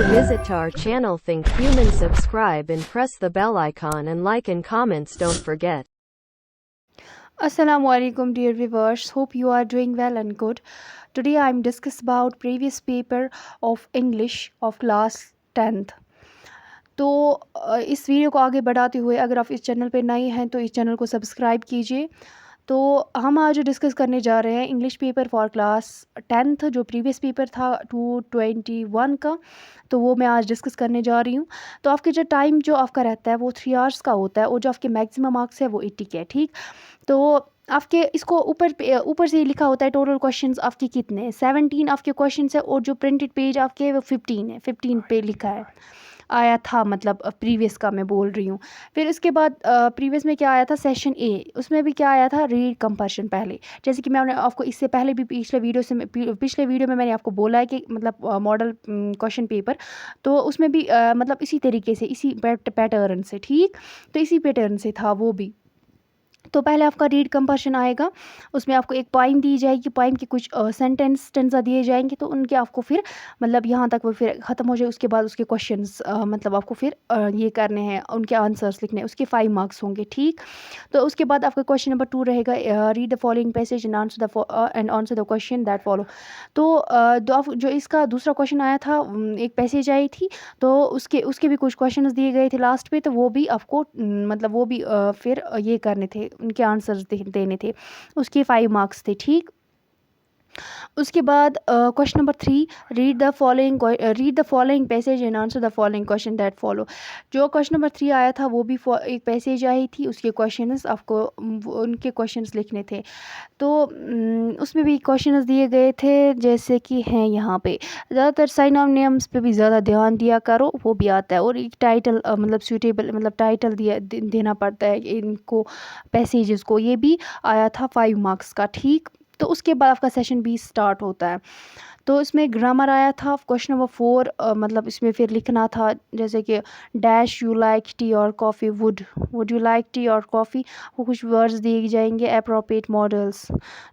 to visit to our channel Think Human, subscribe and press the bell icon and like and comments don't forget. Assalamu alaikum dear viewers, hope you are doing well and good. Today I am discuss about previous paper of English of class 10th. तो इस video को आगे बढ़ाते हुए अगर आप इस channel पे नए हैं तो इस चैनल को सब्सक्राइब कीजिए। तो हम आज डिस्कस करने जा रहे हैं English paper for class 10th, जो प्रीवियस पेपर था 221 का, तो वो मैं आज डिस्कस करने जा रही हूँ। तो आपके जो टाइम जो आपका रहता है वो 3 आवर्स का होता है और जो आपके मैक्सिमम मार्क्स है वो 80 के, ठीक। तो आपके इसको ऊपर से ही लिखा होता है टोटल क्वेश्चंस आपके कितने 17 आपके क्वेश्चंस है और जो प्रिंटेड पेज आपके वो 15 है, 15 पे लिखा है आया था, मतलब प्रीवियस का मैं बोल रही हूँ। फिर उसके बाद प्रीवियस में क्या आया था, सेशन ए, उसमें भी क्या आया था, रीड कंपैरिजन। पहले जैसे कि मैंने आपको इससे पहले भी पिछले वीडियो में मैंने आपको बोला है कि मतलब मॉडल क्वेश्चन पेपर, तो उसमें भी मतलब इसी तरीके से, इसी पैटर्न से, ठीक। तो इसी पैटर्न से था वो भी। तो पहले आपका रीड कंपैरिजन आएगा, उसमें आपको एक पोइम दी जाएगी, पोइम के कुछ सेंटेंस स्टेंजा दिए जाएंगे, तो उनके आपको फिर मतलब यहाँ तक वो फिर ख़त्म हो जाए। उसके बाद उसके क्वेश्चंस मतलब आपको फिर ये करने हैं, उनके आंसर्स लिखने हैं, उसके 5 मार्क्स होंगे, ठीक। तो उसके बाद आपका क्वेश्चन नंबर 2 रहेगा, read the following passage and answer the question that follow. तो जो इसका दूसरा क्वेश्चन आया था, एक पैसेज आई थी, तो उसके भी कुछ क्वेश्चन दिए गए थे लास्ट पे, तो वो भी आपको मतलब वो भी फिर ये करने थे, उनके आंसर्स देने थे, उसके 5 मार्क्स थे, ठीक। उसके बाद question number 3, read the following passage and answer the following question that follow. जो क्वेश्चन नंबर 3 आया था वो भी एक पैसेज आई थी, उसके क्वेश्चंस आपको उनके क्वेश्चंस लिखने थे। तो उसमें भी क्वेश्चंस दिए गए थे, जैसे कि हैं यहाँ पे, ज़्यादातर साइनोनिम्स पे भी ज़्यादा ध्यान दिया करो, वो भी आता है। और एक टाइटल मतलब सूटेबल मतलब टाइटल देना पड़ता है इनको पैसेजेस को, ये भी आया था 5 मार्क्स का, ठीक। तो उसके बाद आपका सेशन 20 स्टार्ट होता है। तो इसमें ग्रामर आया था क्वेश्चन नंबर 4, मतलब इसमें फिर लिखना था, जैसे कि डैश यू लाइक टी और coffee, would you like T और कॉफ़ी, वो कुछ वर्ड्स दिए जाएंगे, अप्रोप्रिएट मॉडल्स,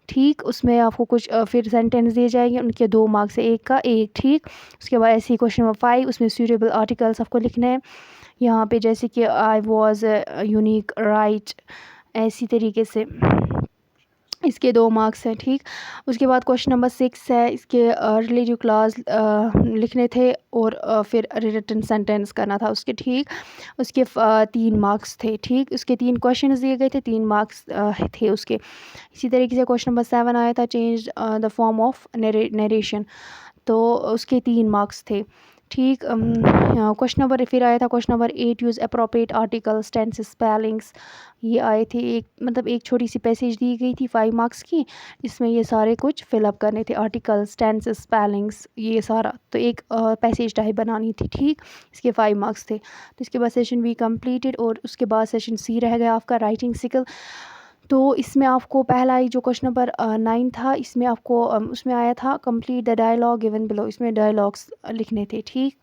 ठीक। उसमें आपको कुछ फिर सेंटेंस दिए जाएंगे, उनके 2 मार्क्स से एक का एक, ठीक। उसके बाद ऐसे ही क्वेश्चन नंबर 5, उसमें सूटेबल आर्टिकल्स आपको लिखने हैं यहाँ पे, जैसे कि आई वॉज यूनिक राइट, ऐसी तरीके से इसके 2 मार्क्स हैं, ठीक। उसके बाद क्वेश्चन नंबर 6 है, इसके रिलेटिव क्लास लिखने थे और फिर रिटन सेंटेंस करना था उसके, ठीक। उसके 3 मार्क्स थे, ठीक। उसके 3 क्वेश्चन दिए गए थे, 3 मार्क्स थे उसके। इसी तरीके से क्वेश्चन नंबर 7 आया था, change the form of narration, तो उसके 3 मार्क्स थे, ठीक। क्वेश्चन नंबर फिर आया था question number 8, use appropriate articles, tenses, spellings, ये आए थे। एक मतलब एक छोटी सी पैसेज दी गई थी 5 मार्क्स की, इसमें ये सारे कुछ फिलअप करने थे, आर्टिकल्स, टेंसेस, स्पेलिंग्स, ये सारा। तो एक पैसेज टाइप बनानी थी, ठीक। इसके 5 मार्क्स थे। तो इसके बाद सेशन बी कंप्लीटेड और उसके बाद सेशन सी रह गया आपका राइटिंग स्किल। तो इसमें आपको पहला ही जो क्वेश्चन नंबर 9 था, इसमें आपको उसमें आया था complete the dialogue given below, इसमें डायलॉग्स लिखने थे, ठीक।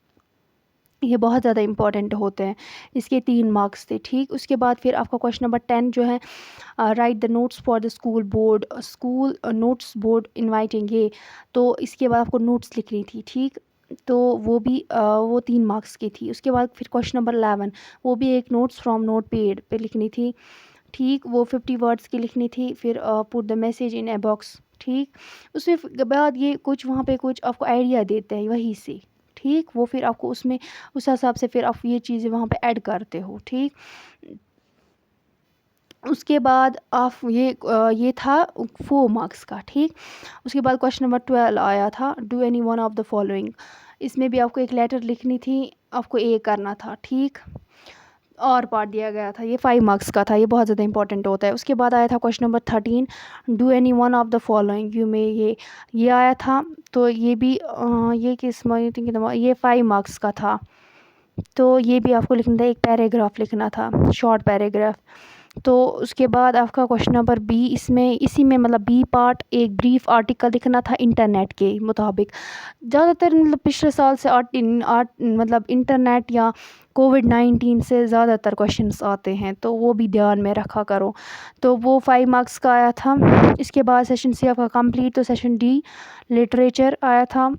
ये बहुत ज़्यादा इंपॉर्टेंट होते हैं, इसके 3 मार्क्स थे, ठीक। उसके बाद फिर आपका क्वेश्चन नंबर 10 जो है, right the notes for the school notes board inviting, ये, तो इसके बाद आपको नोट्स लिखनी थी, ठीक। तो वो भी वो 3 मार्क्स की थी। उसके बाद फिर क्वेश्चन नंबर 11, वो भी एक नोट्स फ्रॉम नोट पेड पे लिखनी थी, ठीक। वो 50 वर्ड्स की लिखनी थी। फिर put the message in a box, ठीक। उसमें बाद ये कुछ वहाँ पे कुछ आपको आइडिया देते हैं वहीं से, ठीक। वो फिर आपको उसमें उस हिसाब से फिर आप ये चीज़ें वहाँ पे ऐड करते हो, ठीक। उसके बाद आप ये था 4 मार्क्स का, ठीक। उसके बाद क्वेश्चन नंबर 12 आया था, do any one of the following, इसमें भी आपको एक लेटर लिखनी थी, आपको ए करना था, ठीक। और पार्ट दिया गया था, ये 5 मार्क्स का था, ये बहुत ज़्यादा इंपॉर्टेंट होता है। उसके बाद आया था question number 13, do any one of the following you में, ये आया था। तो ये भी ये किस ये 5 मार्क्स का था। तो ये भी आपको लिखना था, एक पैराग्राफ लिखना था, शॉर्ट पैराग्राफ। तो उसके बाद आपका क्वेश्चन नंबर बी, इसी में मतलब बी पार्ट, एक ब्रीफ आर्टिकल लिखना था इंटरनेट के मुताबिक। ज़्यादातर मतलब पिछले साल से मतलब इंटरनेट या कोविड-19 से ज़्यादातर क्वेश्चंस आते हैं, तो वो भी ध्यान में रखा करो। तो वो 5 मार्क्स का आया था। इसके बाद सेशन सी आपका कंप्लीट, तो सेशन डी लिटरेचर आया था,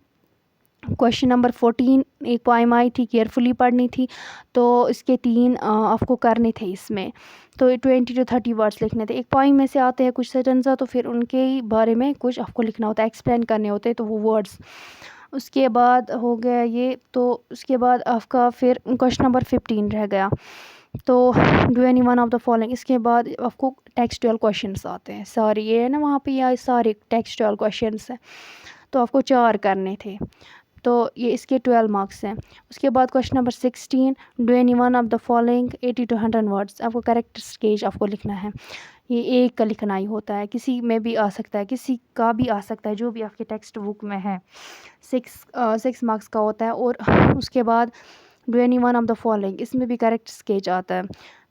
क्वेश्चन नंबर 14 एक पोइम आई थी, केयरफुली पढ़नी थी, तो इसके 3 आपको करने थे इसमें। तो 20 to 30 वर्ड्स लिखने थे। एक पोइम में से आते हैं कुछ सेंटेंस, तो फिर उनके ही बारे में कुछ आपको लिखना होता है, एक्सप्लेन करने होते हैं, तो वो वर्ड्स। उसके बाद हो गया ये, तो उसके बाद आपका फिर क्वेश्चन नंबर 15 रह गया। तो do any one of the following. इसके बाद आपको टेक्सचुअल क्वेश्चंस आते हैं सारे, ये है ना वहाँ पे, या सारे टेक्सचुअल क्वेश्चंस हैं, तो आपको 4 करने थे, तो ये इसके 12 मार्क्स हैं। उसके बाद question number 16, do any one of the following 80 to 100 words. आपको करेक्ट स्टेज आपको लिखना है, ये एक का लिखना ही होता है, किसी में भी आ सकता है, किसी का भी आ सकता है, जो भी आपके टेक्स्ट बुक में है। 6 मार्क्स का होता है। और उसके बाद do any one of the following, इसमें भी करेक्ट स्केच आता है।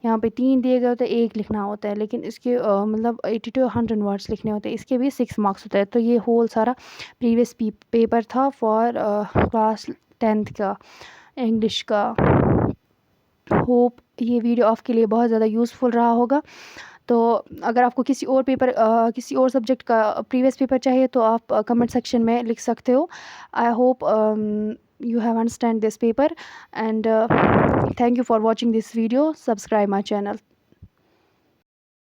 यहाँ पे 3 दिए गए होते हैं, एक लिखना होता है, लेकिन इसके मतलब 80 to 100 वर्ड्स लिखने होते हैं, इसके भी 6 मार्क्स होते हैं। तो ये होल सारा प्रीवियस पेपर था फॉर क्लास 10th का इंग्लिश का। होप ये वीडियो आपके लिए बहुत ज़्यादा यूज़फुल रहा होगा। तो अगर आपको किसी और पेपर किसी और सब्जेक्ट का प्रीवियस पेपर चाहिए, तो आप कमेंट सेक्शन में लिख सकते हो। I hope you have understand this paper, and thank you for watching this video. Subscribe my channel.